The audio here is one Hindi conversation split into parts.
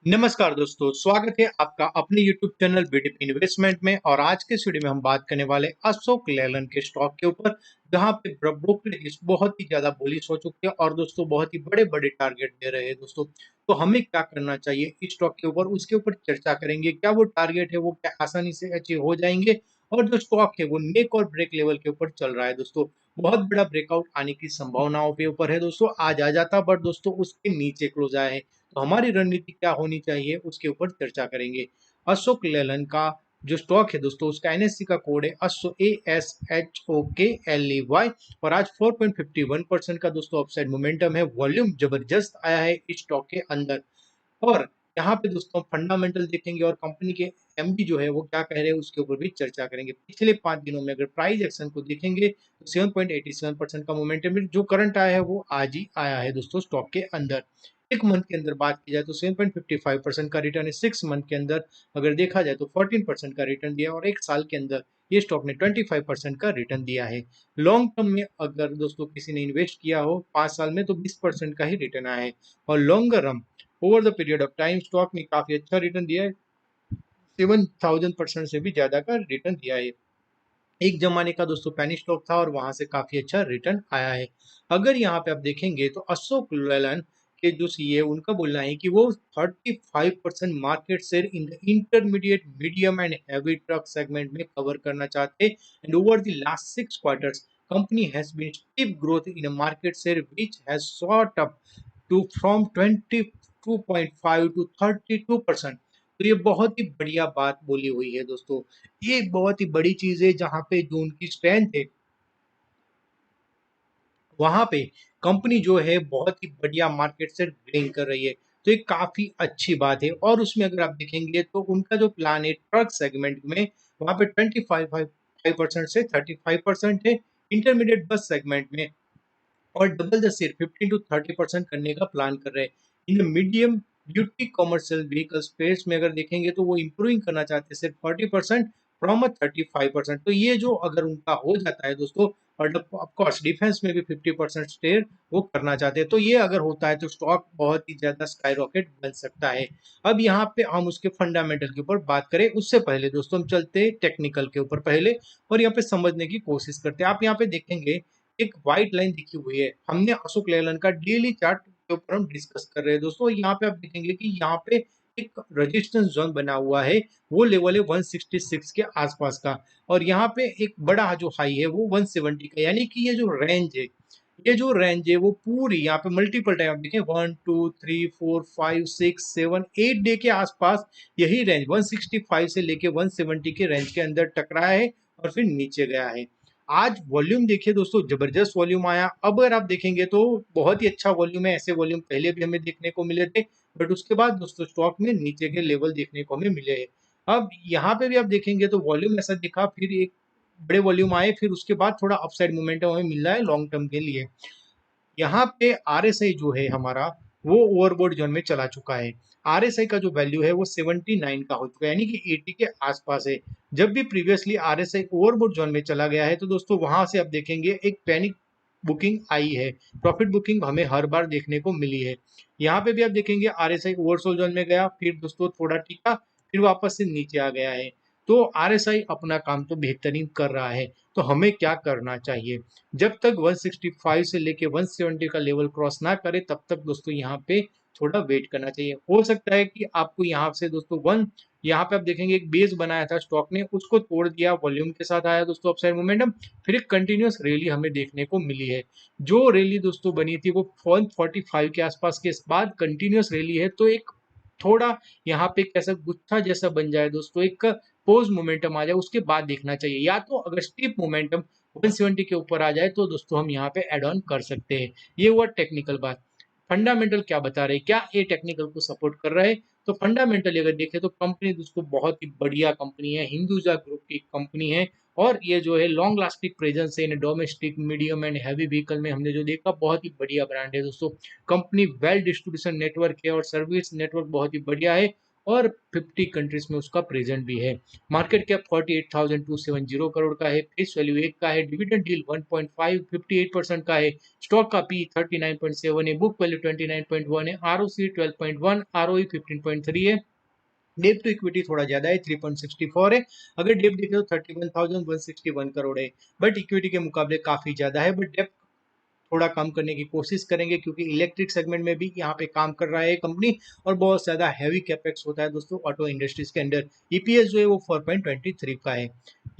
नमस्कार दोस्तों, स्वागत है आपका अपने YouTube चैनल बीडीप इन्वेस्टमेंट में। और आज के इस वीडियो में हम बात करने वाले अशोक लेलैंड के स्टॉक के ऊपर, जहां पे ब्रोकरेज बहुत ही ज्यादा बुलिश हो चुके हैं और दोस्तों बहुत ही बड़े-बड़े टारगेट दे रहे हैं दोस्तों। तो हमें क्या करना चाहिए इस स्टॉक के ऊपर, उसके ऊपर चर्चा करेंगे। क्या वो टारगेट है वो क्या आसानी से अचीव हो जाएंगे, और जो स्टॉक है वो मेक और ब्रेक लेवल के ऊपर चल रहा है दोस्तों। बहुत बड़ा ब्रेकआउट आने की संभावनाओं के ऊपर है दोस्तों, आज आ जाता बट दोस्तों उसके नीचे क्लोज आया है। तो हमारी रणनीति क्या होनी चाहिए उसके ऊपर चर्चा करेंगे। अशोक लेलैंड का जो स्टॉक है दोस्तों, उसका एनएससी का कोड है ASHOKLEY। और आज 4.51% का दोस्तों अपसाइड मोमेंटम है। वॉल्यूम जबरदस्त आया है इस स्टॉक के अंदर। और यहाँ पे दोस्तों फंडामेंटल देखेंगे और कंपनी के एमडी जो है वो क्या कह रहे हैं उसके ऊपर भी चर्चा करेंगे। पिछले 5 दिनों में अगर प्राइस एक्शन को देखेंगे तो 7.87% का मोमेंटम जो करंट आया है वो आज ही आया है दोस्तों स्टॉक के अंदर। एक मंथ के अंदर बात की जाए तो 7.55% का रिटर्न है। 6 मंथ के अंदर अगर देखा जाए तो 14% का रिटर्न दिया, और एक साल के अंदर ये स्टॉक ने 25% का रिटर्न दिया है। लॉन्ग टर्म में अगर दोस्तों किसी ने इन्वेस्ट किया हो 5 साल में तो 20% का ही रिटर्न आया है। और longer run over the period of time stock ने काफी अच्छा रिटर्न दिया है। 7,000% से भी ज्यादा का रिटर्न दिया है। एक जमाने का दोस्तों पेनी स्टॉक था और वहां से काफी अच्छा रिटर्न आया है। अगर यहाँ पे आप देखेंगे तो अशोक लेलैंड के जो सीए उनका बोलना है कि वो 35% market share in the intermediate medium and heavy truck segment में कवर करना चाहते हैं। And over the last 6 quarters company has been steep growth in a market share which has shot up to from 22.5 to 32%। तो ये बहुत ही बढ़िया बात बोली हुई है दोस्तों। ये एक बहुत ही बड़ी चीज है, जहां पे जो उनकी स्ट्रेंथ है वहां पे कंपनी जो है बहुत ही बढ़िया मार्केट से गेन कर रही है। तो ये काफी अच्छी बात है। और उसमें अगर आप देखेंगे तो उनका जो प्लान है ट्रक सेगमेंट में, वहां पे 25% से 35% है। इंटरमीडिएट बस सेगमेंट में और डबल द शेयर 15 to 30% करने का प्लान कर रहे हैं। In medium duty commercial vehicle space में अगर देखेंगे तो वो इंप्रूविंग करना चाहते हैं सिर्फ 40% फ्रॉम 35%। तो ये जो अगर उनका हो जाता है दोस्तों, और ऑफकोर्स डिफेंस में भी 50% शेयर वो करना चाहते हैं, तो ये अगर होता है तो स्टॉक बहुत ही ज्यादा स्काई रॉकेट बन सकता है। अब यहाँ पे हम उसके फंडामेंटल के ऊपर बात करें उससे पहले दोस्तों हम चलते हैं टेक्निकल के ऊपर पहले, और यहाँ पे समझने की कोशिश करते हैं। आप यहाँ पे देखेंगे एक व्हाइट लाइन दिखी हुई है। हमने अशोक लेलैंड का डेली चार्ट के ऊपर हम डिस्कस कर रहे हैं दोस्तों। यहाँ पे आप देखेंगे कि यहाँ पे एक रेजिस्टेंस जोन बना हुआ है, वो लेवल है 166 के आसपास का। और यहाँ पे एक बड़ा जो हाई है वो 170 का, यानी कि ये जो रेंज है वो पूरी यहाँ पे मल्टीपल टाइम आप देखें 1 2 3 4 5 6 7 8 डे के आसपास यही रेंज 165 से लेके 170 के रेंज के अंदर टकराया है और फिर नीचे गया है। आज वॉल्यूम देखिए दोस्तों, जबरदस्त वॉल्यूम आया। अब अगर आप देखेंगे तो बहुत ही अच्छा वॉल्यूम है। ऐसे वॉल्यूम पहले भी हमें देखने को मिले थे, बट उसके बाद दोस्तों स्टॉक में नीचे के लेवल देखने को हमें मिले हैं। अब यहाँ पे भी आप देखेंगे तो वॉल्यूम ऐसा दिखा, फिर एक बड़े वॉल्यूम आए, फिर उसके बाद थोड़ा अपसाइड मोमेंटम हमें मिल रहा है लॉन्ग टर्म के लिए। यहाँ पे आरएसआई जो है हमारा वो ओवरबोर्ड जोन में चला चुका है। आरएसआई का जो वैल्यू है वो 79 का हो चुका है, यानी कि 80 के आसपास है। जब भी प्रीवियसली आरएसआई ओवरबोर्ड जोन में चला गया है तो दोस्तों वहां से आप देखेंगे एक पैनिक बुकिंग आई है। प्रॉफिट बुकिंग हमें हर बार देखने को मिली है। यहाँ पे भी आप देखेंगे आरएसआई ओवरसोल्ड जोन में गया, फिर दोस्तों थोड़ा टिका, फिर वापस से नीचे आ गया है। तो आरएसआई अपना काम तो बेहतरीन कर रहा है। तो हमें क्या करना चाहिए, जब तक 165 से लेके 170 का लेवल क्रॉस ना करे तब तक दोस्तों यहाँ पे थोड़ा वेट करना चाहिए। हो सकता है कि आपको यहाँ से दोस्तों यहाँ पे आप देखेंगे एक बेस बनाया था स्टॉक ने, उसको तोड़ दिया, वॉल्यूम के साथ आया दोस्तों अपसाइड मोमेंटम, फिर एक कंटिन्यूअस रैली हमें देखने को मिली है। जो रैली दोस्तों बनी थी वो 145 के आसपास के बाद कंटिन्यूअस रैली है। तो एक थोड़ा यहाँ पे कैसा गुच्छा जैसा बन जाए दोस्तों, एक पोज मोमेंटम आ जाए, उसके बाद देखना चाहिए। या तो अगर स्टीप मोमेंटम 170 के ऊपर आ जाए तो दोस्तों हम यहाँ पे एड ऑन कर सकते हैं। ये हुआ टेक्निकल बात। फंडामेंटल क्या बता रहे हैं, क्या ये टेक्निकल को सपोर्ट कर रहा है? तो फंडामेंटली अगर देखें तो कंपनी दोस्तों बहुत ही बढ़िया कंपनी है, हिंदुजा ग्रुप की कंपनी है। और ये जो है लॉन्ग लास्टिंग प्रेजेंस है in domestic medium and heavy vehicle में, हमने जो देखा बहुत ही बढ़िया ब्रांड है दोस्तों। कंपनी वेल डिस्ट्रीब्यूशन नेटवर्क है और सर्विस नेटवर्क बहुत ही बढ़िया है। और 50 कंट्रीज में उसका प्रेजेंट भी है। मार्केट कैप 48,270 करोड़ का है, फेस वैल्यू 1 का है, डिविडेंड यील्ड 1.5 58% का है, स्टॉक का पी 39.7 है, बुक वैल्यू 29.1 है, आरओसी 12.1, आरओई 15.3 है, डेप टू इक्विटी थोड़ा ज्यादा है 3.64 है। अगर डेप देखें तो 31,161 करोड़ है, बट इक्विटी के मुकाबले काफी ज्यादा है, बट डेप थोड़ा कम करने की कोशिश करेंगे क्योंकि इलेक्ट्रिक सेगमेंट में भी यहाँ पे काम कर रहा है कंपनी और बहुत ज्यादा हैवी कैपेक्स होता है दोस्तों ऑटो इंडस्ट्रीज के अंदर। ईपीएस जो है वो 4.23 का है।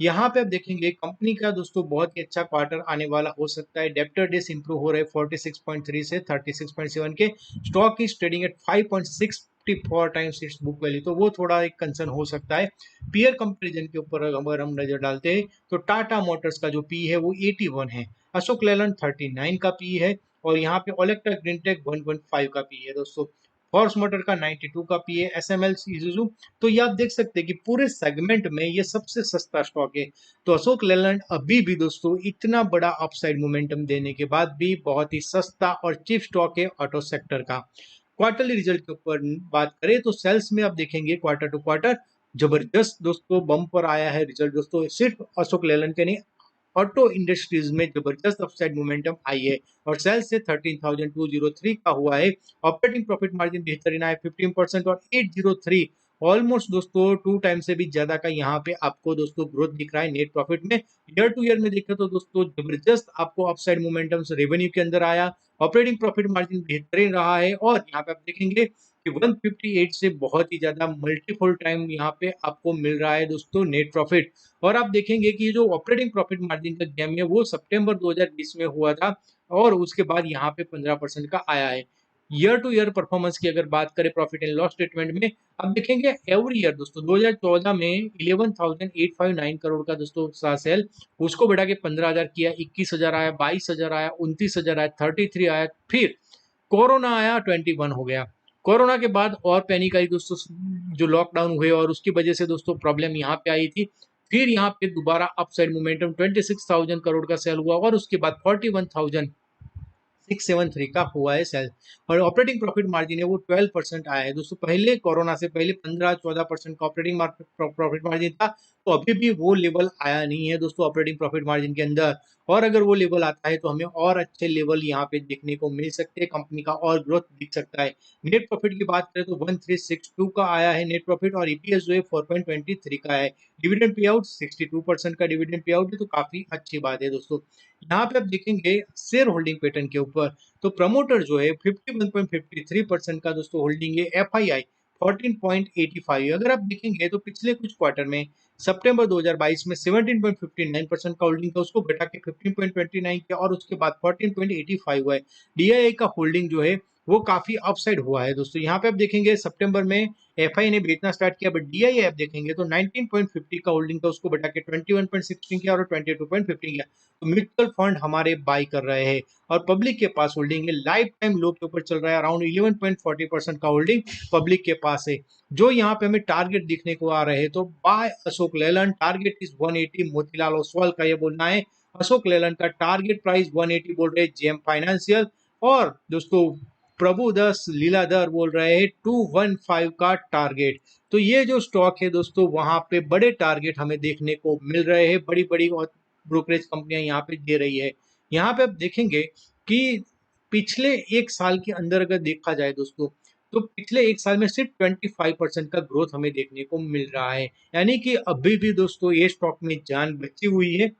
यहाँ पे आप देखेंगे कंपनी का दोस्तों बहुत ही अच्छा क्वार्टर आने वाला हो सकता है। डेप्टर डेज इंप्रूव हो रहे हैं 46.3 से 36.7 के, stock is trading at 5.64 times it's book value, तो वो थोड़ा एक कंसर्न हो सकता है। पीयर कंपैरिजन के ऊपर अगर हम नजर डालते हैं तो टाटा मोटर्स का जो पी है वो 81 है, अशोक लेलैंड 39 का पी है और यहाँ पे ओलेक्ट्रा ग्रीनटेक 115 का पी है दोस्तों। फॉर्स मोटर का 92 का पी है, एसएमएल इजुजू। तो ये आप देख सकते हैं कि पूरे सेगमेंट में ये सबसे सस्ता स्टॉक है। तो अशोक लेलैंड अभी भी दोस्तों इतना बड़ा अपसाइड मोमेंटम देने के बाद भी बहुत ही सस्ता और चीप स्टॉक है ऑटो सेक्टर का। क्वार्टरली रिजल्ट के ऊपर बात करें तो सेल्स में आप देखेंगे क्वार्टर टू क्वार्टर जबरदस्त दोस्तों बम पर आया है रिजल्ट दोस्तों, सिर्फ अशोक लेलैंड के नहीं ऑटो इंडस्ट्रीज में जबरदस्त अपसाइड मोमेंटम आई है और सेल्स से 13,203 का हुआ है। ऑपरेटिंग प्रॉफिट मार्जिन बेहतरीन है 15% और 803 ऑलमोस्ट दोस्तों 2 टाइम से भी ज्यादा का यहाँ पे आपको दोस्तों ग्रोथ दिख रहा है नेट प्रॉफिट में। ईयर टू ईयर में देखें तो दोस्तों जबरदस्त आपको अपसाइड मोमेंटम रेवेन्यू के अंदर आया, ऑपरेटिंग प्रॉफिट मार्जिन बेहतरीन रहा है और यहाँ पे आप देखेंगे कि 158 से बहुत ही ज्यादा मल्टीपल टाइम यहाँ पे आपको मिल रहा है दोस्तों नेट प्रॉफिट। और आप देखेंगे कि जो ऑपरेटिंग प्रॉफिट मार्जिन का गेम है वो सितंबर 2020 में हुआ था और उसके बाद यहाँ पे 15% का आया है। ईयर टू ईयर परफॉर्मेंस की अगर बात करें प्रॉफिट एंड लॉस स्टेटमेंट में, आप देखेंगे एवरी ईयर दोस्तों 2014 में 11,859 करोड़ का दोस्तों सेल, उसको बढ़ा के 15,000 किया, 21,000 आया, 22,000 आया, 29,000 आया, 33 आया, फिर कोरोना आया 21 हो गया। कोरोना के बाद और पैनिक आई दोस्तों, जो लॉकडाउन हुए और उसकी वजह से दोस्तों प्रॉब्लम यहाँ पे आई थी। फिर यहाँ पे दोबारा अपसाइड मोमेंटम 26,000 करोड़ का सेल हुआ और उसके बाद 41,673 का हुआ है सेल और ऑपरेटिंग प्रॉफिट मार्जिन है वो 12% आया है दोस्तों। पहले कोरोना से पहले 15-14% का ऑपरेटिंग प्रॉफिट मार्जिन था, तो अभी भी वो लेवल आया नहीं है दोस्तों ऑपरेटिंग प्रॉफिट मार्जिन के अंदर। और अगर वो लेवल आता है तो हमें और अच्छे लेवल यहाँ पे देखने को मिल सकते हैं, कंपनी का और ग्रोथ दिख सकता है। नेट प्रॉफिट की बात करें तो 1362 का आया है नेट प्रॉफिट और ईपीएस जो है 4.23 का है। डिविडेंड पे आउट 62% का डिविडेंड पे आउट है, तो काफी अच्छी बात है दोस्तों। यहाँ पे आप देखेंगे शेयर होल्डिंग पैटर्न के ऊपर, तो प्रमोटर जो है 51.53% का दोस्तों होल्डिंग है, एफआईआई 14.85। अगर आप देखेंगे तो पिछले कुछ क्वार्टर में सितंबर 2022 में 17.59% का होल्डिंग था, उसको घटा के 15.29 किया और उसके बाद 14.85 हुआ है। डीआईआई का होल्डिंग जो है वो काफी अपसाइड हुआ है दोस्तों। यहाँ पे आप देखेंगे सितंबर में एफआई ने बेचना स्टार्ट किया, बट डीआईआई आप देखेंगे तो 19.50 का होल्डिंग था, उसको बढ़ा के 21.16 किया और 22.15 किया। तो म्यूचुअल फंड हमारे बाई कर रहे हैं और पब्लिक के पास होल्डिंग है लाइफ टाइम लो के ऊपर चल रहा है, अराउंड 11.40% का होल्डिंग पब्लिक के पास है। जो यहाँ पे हमें टारगेट दिखने को आ रहे हैं तो by Ashok Leyland target is 180, Motilal Oswal का ये बोलना है। अशोक लेलैंड का टारगेट प्राइस 180 बोल रहे हैं जेएम फाइनेंशियल, और दोस्तों प्रभुदस लीलाधर बोल रहे हैं 215 का टारगेट। तो ये जो स्टॉक है दोस्तों वहां पे बड़े टारगेट हमें देखने को मिल रहे हैं, बड़ी बड़ी ब्रोकरेज कंपनियां यहाँ पे दे रही है। यहाँ पे आप देखेंगे कि पिछले एक साल के अंदर अगर देखा जाए दोस्तों तो पिछले एक साल में सिर्फ 25% का ग्रोथ हमें देखने को मिल रहा है, यानी कि अभी भी दोस्तों ये स्टॉक में जान बची हुई है।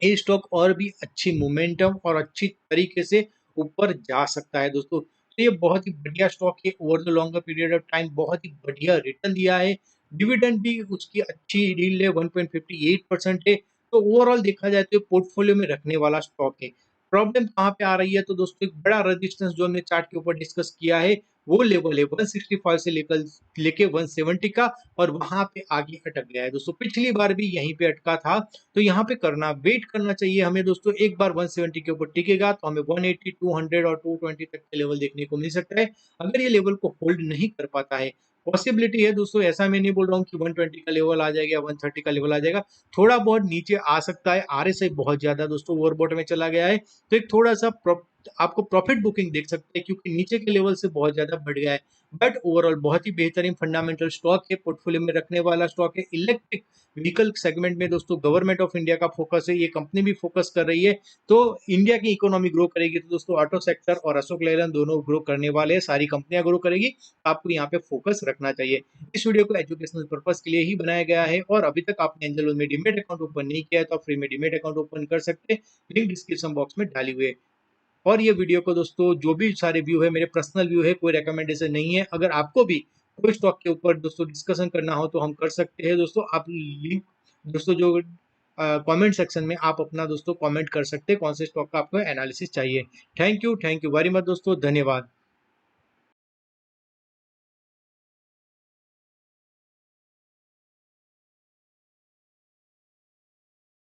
ये स्टॉक और भी अच्छी मोमेंटम और अच्छी तरीके से ऊपर जा सकता है दोस्तों। तो ये बहुत ही बढ़िया स्टॉक है, over the longer period of time बहुत ही बढ़िया रिटर्न दिया है। डिविडेंड भी उसकी अच्छी डील है, 1.58% है। तो ओवरऑल देखा जाए तो पोर्टफोलियो में रखने वाला स्टॉक है। प्रॉब्लम कहाँ पे आ रही है तो दोस्तों एक बड़ा रेजिस्टेंस जो हमने चार्ट के ऊपर डिस्कस किया है वो लेवल है 165 से लेकर लेके 170 का, और वहां पे आगे अटक गया है दोस्तों। पिछली बार भी यहीं पे अटका था, तो यहाँ पे वेट करना चाहिए हमें दोस्तों। एक बार 170 के ऊपर टिकेगा तो हमें 180, 200 और 220 तक के लेवल देखने को मिल सकता है। अगर ये लेवल को होल्ड नहीं कर पाता है, पॉसिबिलिटी है दोस्तों, ऐसा मैं नहीं बोल रहा हूँ कि 120 का लेवल आ जाएगा, 130 का लेवल आ जाएगा, थोड़ा बहुत नीचे आ सकता है। आरएसआई बहुत ज्यादा दोस्तों ओवरबॉट में चला गया है, तो एक थोड़ा सा आपको प्रॉफिट बुकिंग देख सकते हैं क्योंकि नीचे के लेवल से बहुत ज्यादा बढ़ गया है। बट ओवरऑल बहुत ही बेहतरीन फंडामेंटल स्टॉक है, पोर्टफोलियो में रखने वाला स्टॉक है। इलेक्ट्रिक व्हीकल सेगमेंट में दोस्तों गवर्नमेंट ऑफ इंडिया का फोकस है, ये कंपनी भी फोकस कर रही है। तो इंडिया की इकोनॉमी ग्रो करेगी तो दोस्तों ऑटो सेक्टर और अशोक लेलैंड दोनों ग्रो करने वाले हैं, सारी कंपनियां ग्रो करेगी। आपको यहाँ पे फोकस रखना चाहिए। इस वीडियो को एजुकेशनल पर्पज के लिए ही बनाया गया है और अभी तक आपने एंजल वन में डीमेट अकाउंट ओपन नहीं किया है तो आप फ्री में डीमेट अकाउंट ओपन कर सकते हैं, लिंक डिस्क्रिप्शन बॉक्स में डाली हुई है। और ये वीडियो को दोस्तों जो भी सारे व्यू है मेरे पर्सनल व्यू है, कोई रिकमेंडेशन नहीं है। अगर आपको भी कोई स्टॉक के ऊपर दोस्तों डिस्कशन करना हो तो हम कर सकते हैं दोस्तों। आप लिंक दोस्तों जो कमेंट सेक्शन में आप अपना दोस्तों कमेंट कर सकते हैं कौन से स्टॉक का आपको एनालिसिस चाहिए। थैंक यू वेरी मच दोस्तों, धन्यवाद।